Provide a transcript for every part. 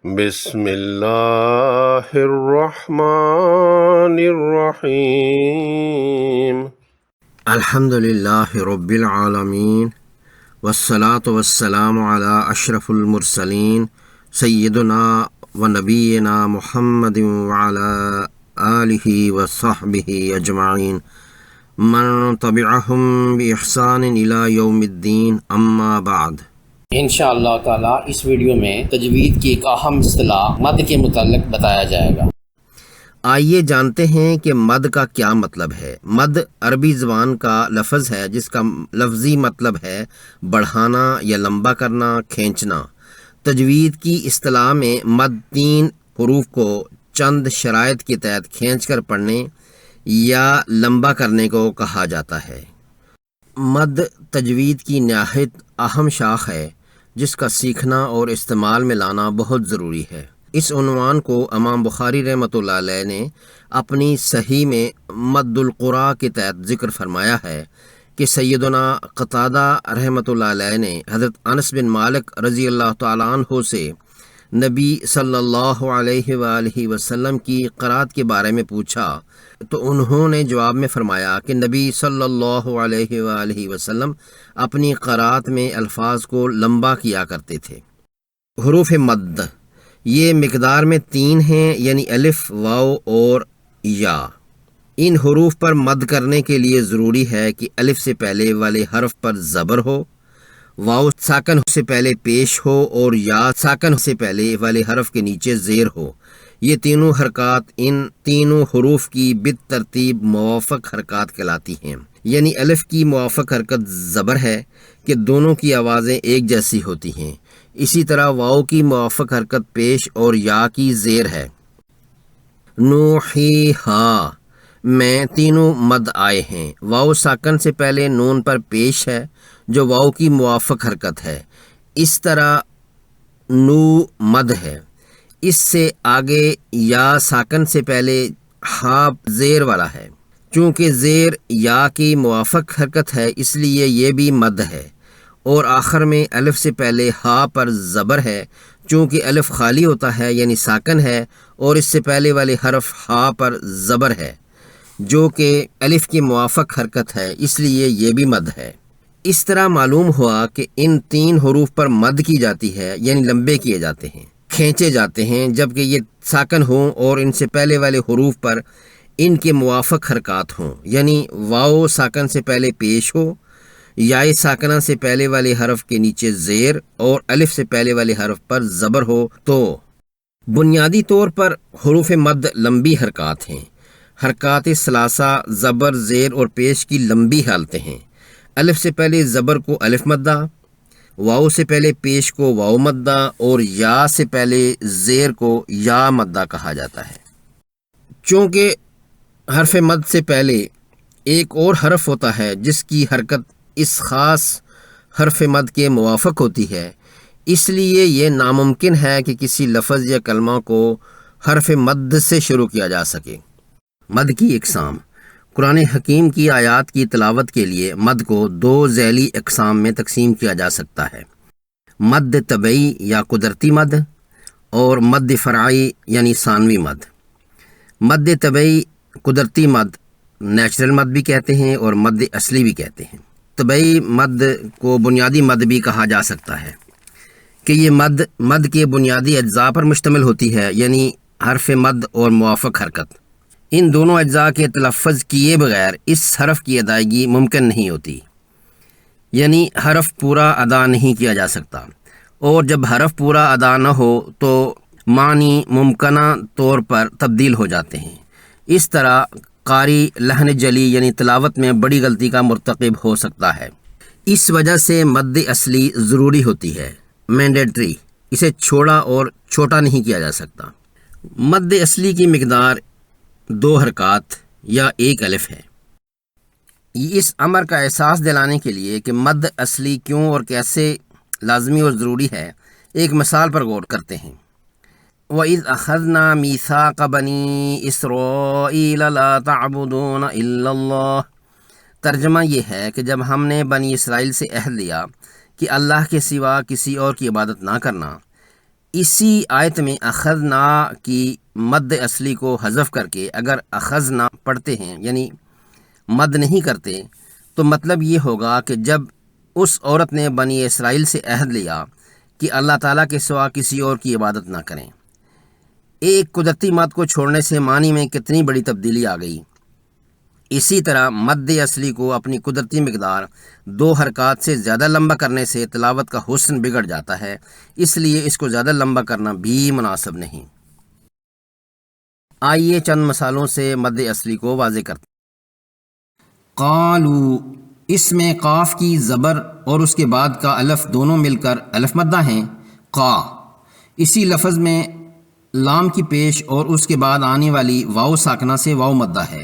بسم اللہ الرحمن الرحیم الحمد للہ رب العالمین والصلاة والسلام علی اشرف المرسلین سیدنا و نبینا محمد وعلی آلہ وصحبہ اجمعین من تبعہم بإحسان الی یوم الدین اما بعد۔ انشاءاللہ تعالی اس ویڈیو میں تجوید کی ایک اہم اصطلاح مد کے متعلق بتایا جائے گا۔ آئیے جانتے ہیں کہ مد کا کیا مطلب ہے۔ مد عربی زبان کا لفظ ہے جس کا لفظی مطلب ہے بڑھانا یا لمبا کرنا، کھینچنا۔ تجوید کی اصطلاح میں مد 3 حروف کو چند شرائط کے تحت کھینچ کر پڑھنے یا لمبا کرنے کو کہا جاتا ہے۔ مد تجوید کی نہایت اہم شاخ ہے جس کا سیکھنا اور استعمال میں لانا بہت ضروری ہے۔ اس عنوان کو امام بخاری رحمۃ اللہ علیہ نے اپنی صحیح میں مد القرآ کے تحت ذکر فرمایا ہے کہ سیدنا قتادہ رحمۃ اللہ علیہ نے حضرت انس بن مالک رضی اللہ تعالیٰ عنہ سے نبی صلی اللہ علیہ وآلہ وسلم کی قرات کے بارے میں پوچھا تو انہوں نے جواب میں فرمایا کہ نبی صلی اللہ علیہ وآلہ وسلم اپنی قرات میں الفاظ کو لمبا کیا کرتے تھے۔ حروف مد یہ مقدار میں 3 ہیں، یعنی الف، واو اور یا۔ ان حروف پر مد کرنے کے لیے ضروری ہے کہ الف سے پہلے والے حرف پر زبر ہو، واو ساکن سے پہلے پیش ہو اور یا ساکن سے پہلے والے حرف کے نیچے زیر ہو۔ یہ تینوں حرکات ان تینوں حروف کی بالترتیب موافق حرکات کہلاتی ہیں، یعنی الف کی موافق حرکت زبر ہے کہ دونوں کی آوازیں ایک جیسی ہوتی ہیں، اسی طرح واو کی موافق حرکت پیش اور یا کی زیر ہے۔ نوحیہا میں تینوں مد آئے ہیں۔ واو ساکن سے پہلے نون پر پیش ہے جو واو کی موافق حرکت ہے، اس طرح نو مد ہے۔ اس سے آگے یا ساکن سے پہلے ہا زیر والا ہے، چونکہ زیر یا کی موافق حرکت ہے اس لیے یہ بھی مد ہے، اور آخر میں الف سے پہلے ہا پر زبر ہے، چونکہ الف خالی ہوتا ہے یعنی ساکن ہے، اور اس سے پہلے والے حرف ہا پر زبر ہے جو کہ الف کی موافق حرکت ہے، اس لیے یہ بھی مد ہے۔ اس طرح معلوم ہوا کہ ان 3 حروف پر مد کی جاتی ہے، یعنی لمبے کیے جاتے ہیں، کھینچے جاتے ہیں، جبکہ یہ ساکن ہوں اور ان سے پہلے والے حروف پر ان کے موافق حرکات ہوں، یعنی واو ساکن سے پہلے پیش ہو، یا ساکنہ سے پہلے والے حرف کے نیچے زیر اور الف سے پہلے والے حرف پر زبر ہو۔ تو بنیادی طور پر حروف مد لمبی حرکات ہیں۔ حرکات ثلاثہ زبر، زیر اور پیش کی لمبی حالتیں ہیں۔ الف سے پہلے زبر کو الف مدہ، واو سے پہلے پیش کو واو مدہ اور یا سے پہلے زیر کو یا مدہ کہا جاتا ہے۔ چونکہ حرف مد سے پہلے ایک اور حرف ہوتا ہے جس کی حرکت اس خاص حرف مد کے موافق ہوتی ہے، اس لیے یہ ناممکن ہے کہ کسی لفظ یا کلمہ کو حرف مد سے شروع کیا جا سکے۔ مد کی اقسام۔ قرآن حکیم کی آیات کی تلاوت کے لیے مد کو 2 ذیلی اقسام میں تقسیم کیا جا سکتا ہے: مد طبعی یا قدرتی مد اور مد فرعی یعنی ثانوی مد۔ مد طبعی قدرتی مد نیچرل مد بھی کہتے ہیں اور مد اصلی بھی کہتے ہیں۔ طبعی مد کو بنیادی مد بھی کہا جا سکتا ہے کہ یہ مد کے بنیادی اجزاء پر مشتمل ہوتی ہے، یعنی حرف مد اور موافق حرکت۔ ان دونوں اجزاء کے تلفظ کیے بغیر اس حرف کی ادائیگی ممکن نہیں ہوتی، یعنی حرف پورا ادا نہیں کیا جا سکتا، اور جب حرف پورا ادا نہ ہو تو معنی ممکنہ طور پر تبدیل ہو جاتے ہیں۔ اس طرح قاری لحن جلی یعنی تلاوت میں بڑی غلطی کا مرتکب ہو سکتا ہے۔ اس وجہ سے مد اصلی ضروری ہوتی ہے، مینڈیٹری، اسے چھوڑا اور چھوٹا نہیں کیا جا سکتا۔ مد اصلی کی مقدار 2 حرکات یا 1 الف ہے۔ اس امر کا احساس دلانے کے لیے کہ مد اصلی کیوں اور کیسے لازمی اور ضروری ہے، ایک مثال پر غور کرتے ہیں۔ وَإِذْ أَخَذْنَا مِيثَاقَ بَنِي إِسْرَائِيلَ لَا تَعْبُدُونَ إِلَّا اللَّهَ۔ ترجمہ یہ ہے کہ جب ہم نے بنی اسرائیل سے عہد لیا کہ اللہ کے سوا کسی اور کی عبادت نہ کرنا، اسی آیت میں اخذنا کی مد اصلی کو حذف کر کے اگر اخذنا پڑھتے ہیں یعنی مد نہیں کرتے تو مطلب یہ ہوگا کہ جب اس عورت نے بنی اسرائیل سے عہد لیا کہ اللہ تعالیٰ کے سوا کسی اور کی عبادت نہ کریں، ایک قدرتی مد کو چھوڑنے سے معنی میں کتنی بڑی تبدیلی آ گئی۔ اسی طرح مد اصلی کو اپنی قدرتی مقدار 2 حرکات سے زیادہ لمبا کرنے سے تلاوت کا حسن بگڑ جاتا ہے، اس لیے اس کو زیادہ لمبا کرنا بھی مناسب نہیں۔ آئیے چند مثالوں سے مد اصلی کو واضح کرتے ہیں۔ قالو، اس میں قاف کی زبر اور اس کے بعد کا الف دونوں مل کر الف مدہ ہیں۔ قا، اسی لفظ میں لام کی پیش اور اس کے بعد آنے والی واو ساکنہ سے واو مدہ ہے۔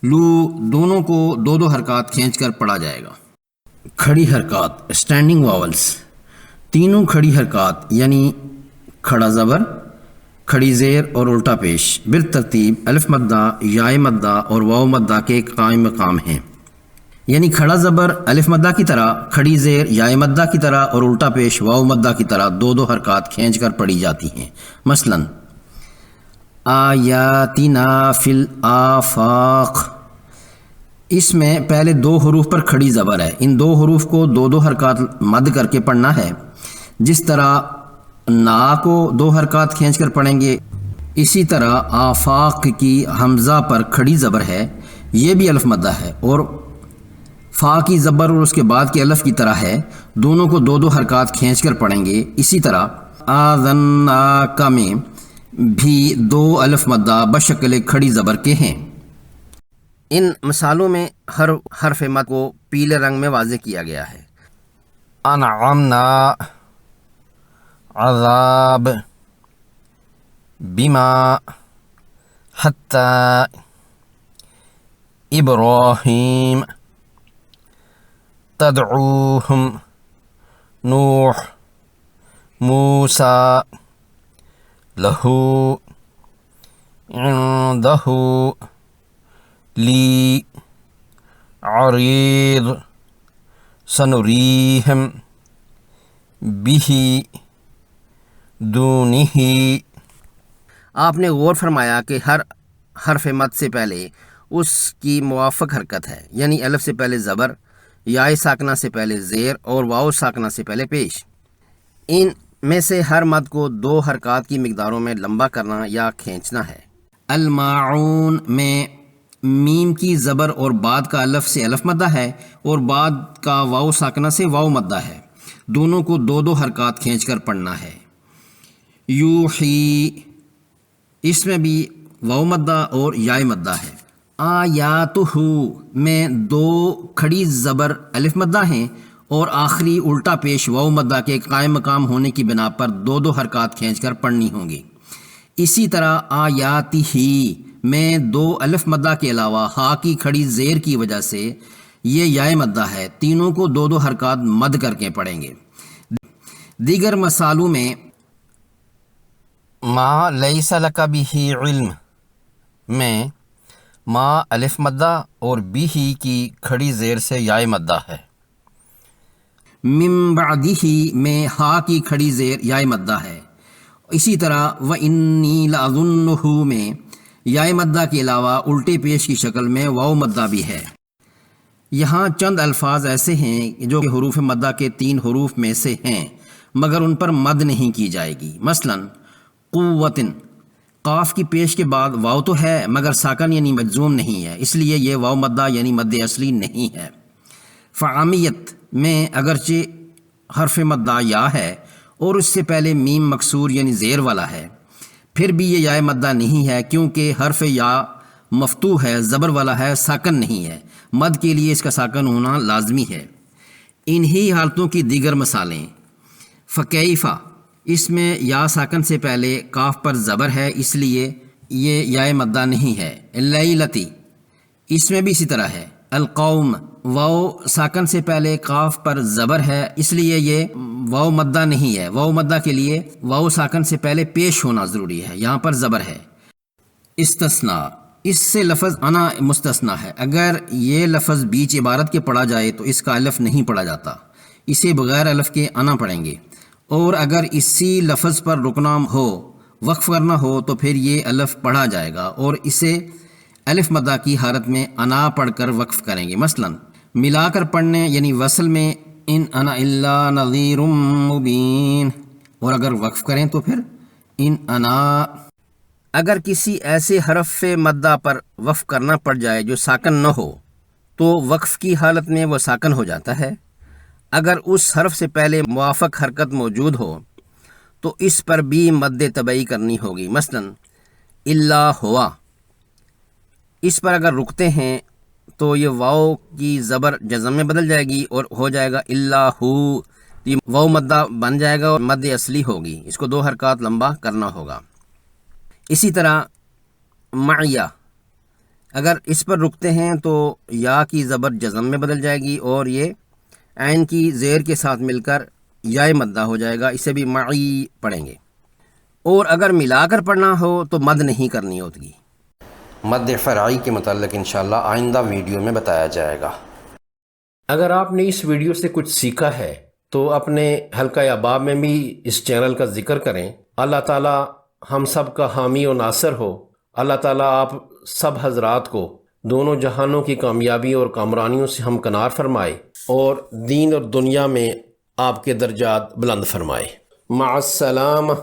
لو، دونوں کو 2 حرکات کھینچ کر پڑھا جائے گا۔ کھڑی حرکات اسٹینڈنگ واولس، تینوں کھڑی حرکات یعنی کھڑا زبر، کھڑی زیر اور الٹا پیش بالترتیب الف مدہ، یائے مدہ اور واو مدہ کے قائم مقام ہیں، یعنی کھڑا زبر الف مدہ کی طرح، کھڑی زیر یائے مدہ کی طرح اور الٹا پیش واو مدہ کی طرح 2 حرکات کھینچ کر پڑھی جاتی ہیں۔ مثلاً آیاتنا فی الآفاق، اس میں پہلے 2 حروف پر کھڑی زبر ہے، ان 2 حروف کو 2 حرکات مد کر کے پڑھنا ہے۔ جس طرح نا کو 2 حرکات کھینچ کر پڑھیں گے، اسی طرح آفاق کی حمزہ پر کھڑی زبر ہے، یہ بھی الف مدہ ہے اور فا کی زبر اور اس کے بعد کے الف کی طرح ہے، دونوں کو 2 حرکات کھینچ کر پڑھیں گے۔ اسی طرح آذناک میں بھی 2 الف مدہ بشکل کھڑی زبر کے ہیں۔ ان مثالوں میں ہر حرف مد کو پیلے رنگ میں واضح کیا گیا ہے۔ انعمنا، عذاب، بما، حتی، ابراہیم، تدعوہم، نوح، موسیٰ، لہو، عندہ، لی، عریض، سنریہم، بہی، دونہی۔ آپ نے غور فرمایا کہ ہر حرف مد سے پہلے اس کی موافق حرکت ہے، یعنی الف سے پہلے زبر، یائے ساکنہ سے پہلے زیر اور واو ساکنہ سے پہلے پیش۔ ان میں سے ہر مد کو 2 حرکات کی مقداروں میں لمبا کرنا یا کھینچنا ہے۔ الماعون میں میم کی زبر اور بعد کا الف سے الف مدہ ہے اور بعد کا واو ساکنہ سے واو مدہ ہے، دونوں کو 2 حرکات کھینچ کر پڑھنا ہے۔ یوحی، اس میں بھی واو مدہ اور یائے مدہ ہے۔ آیاتہ میں 2 کھڑی زبر الف مدہ ہیں اور آخری الٹا پیش واو مدہ کے قائم مقام ہونے کی بنا پر 2 حرکات کھینچ کر پڑھنی ہوں گی۔ اسی طرح آیاتہ میں 2 الف مدہ کے علاوہ ہا کی کھڑی زیر کی وجہ سے یہ یائے مدہ ہے، تینوں کو 2 حرکات مد کر کے پڑھیں گے۔ دیگر مثالوں میں ما لیس لک بہ علم میں ما الف مدہ اور بہ کی کھڑی زیر سے یائے مدہ ہے۔ من بعدہ میں ہا کی کھڑی زیر یائے مدہ ہے۔ اسی طرح وَإِنِّي لَأَظُنُّهُ میں یائے مدہ کے علاوہ الٹے پیش کی شکل میں واو مدہ بھی ہے۔ یہاں چند الفاظ ایسے ہیں جو کہ حروف مدہ کے 3 حروف میں سے ہیں مگر ان پر مد نہیں کی جائے گی۔ مثلاً قوتن، قاف کی پیش کے بعد واو تو ہے مگر ساکن یعنی مجزوم نہیں ہے، اس لیے یہ واو مدہ یعنی مد اصلی نہیں ہے۔ فعامیت میں اگرچہ حرف مدہ یا ہے اور اس سے پہلے میم مکسور یعنی زیر والا ہے، پھر بھی یہ یائے مدہ نہیں ہے کیونکہ حرف یا مفتوح ہے، زبر والا ہے، ساکن نہیں ہے، مد کے لیے اس کا ساکن ہونا لازمی ہے۔ انہی حالتوں کی دیگر مثالیں فکیفہ، اس میں یا ساکن سے پہلے کاف پر زبر ہے اس لیے یہ یائے مدہ نہیں ہے۔ لیلتی، اس میں بھی اسی طرح ہے۔ القوم، واو ساکن سے پہلے کاف پر زبر ہے اس لیے یہ واو مدہ نہیں ہے، واو مدہ کے لیے واو ساکن سے پہلے پیش ہونا ضروری ہے، یہاں پر زبر ہے۔ استثناء، اس سے لفظ انا مستثنیٰ ہے، اگر یہ لفظ بیچ عبارت کے پڑھا جائے تو اس کا الف نہیں پڑھا جاتا، اسے بغیر الف کے انا پڑھیں گے۔ اور اگر اسی لفظ پر رکنا ہو، وقف کرنا ہو، تو پھر یہ الف پڑھا جائے گا اور اسے الف مدہ کی حالت میں انا پڑھ کر وقف کریں گے۔ مثلا ملا کر پڑھنے یعنی وصل میں ان انا الا نذیر مبین، اور اگر وقف کریں تو پھر ان انا۔ اگر کسی ایسے حرف مدہ پر وقف کرنا پڑ جائے جو ساکن نہ ہو تو وقف کی حالت میں وہ ساکن ہو جاتا ہے۔ اگر اس حرف سے پہلے موافق حرکت موجود ہو تو اس پر بھی مد طبعی کرنی ہوگی۔ مثلا الا ہوا، اس پر اگر رکتے ہیں تو یہ واو کی زبر جزم میں بدل جائے گی اور ہو جائے گا الا ہو، یہ واو مدہ بن جائے گا اور مد اصلی ہوگی، اس کو 2 حرکات لمبا کرنا ہوگا۔ اسی طرح معیہ، اگر اس پر رکتے ہیں تو یا کی زبر جزم میں بدل جائے گی اور یہ عین کی زیر کے ساتھ مل کر یا مدہ ہو جائے گا، اسے بھی معی پڑھیں گے۔ اور اگر ملا کر پڑھنا ہو تو مد نہیں کرنی ہوتی۔ مد فرعی کے متعلق انشاءاللہ آئندہ ویڈیو میں بتایا جائے گا۔ اگر آپ نے اس ویڈیو سے کچھ سیکھا ہے تو اپنے حلقہ احباب میں بھی اس چینل کا ذکر کریں۔ اللہ تعالی ہم سب کا حامی و ناصر ہو۔ اللہ تعالیٰ آپ سب حضرات کو دونوں جہانوں کی کامیابی اور کامرانیوں سے ہمکنار فرمائے اور دین اور دنیا میں آپ کے درجات بلند فرمائے۔ مع السلامہ۔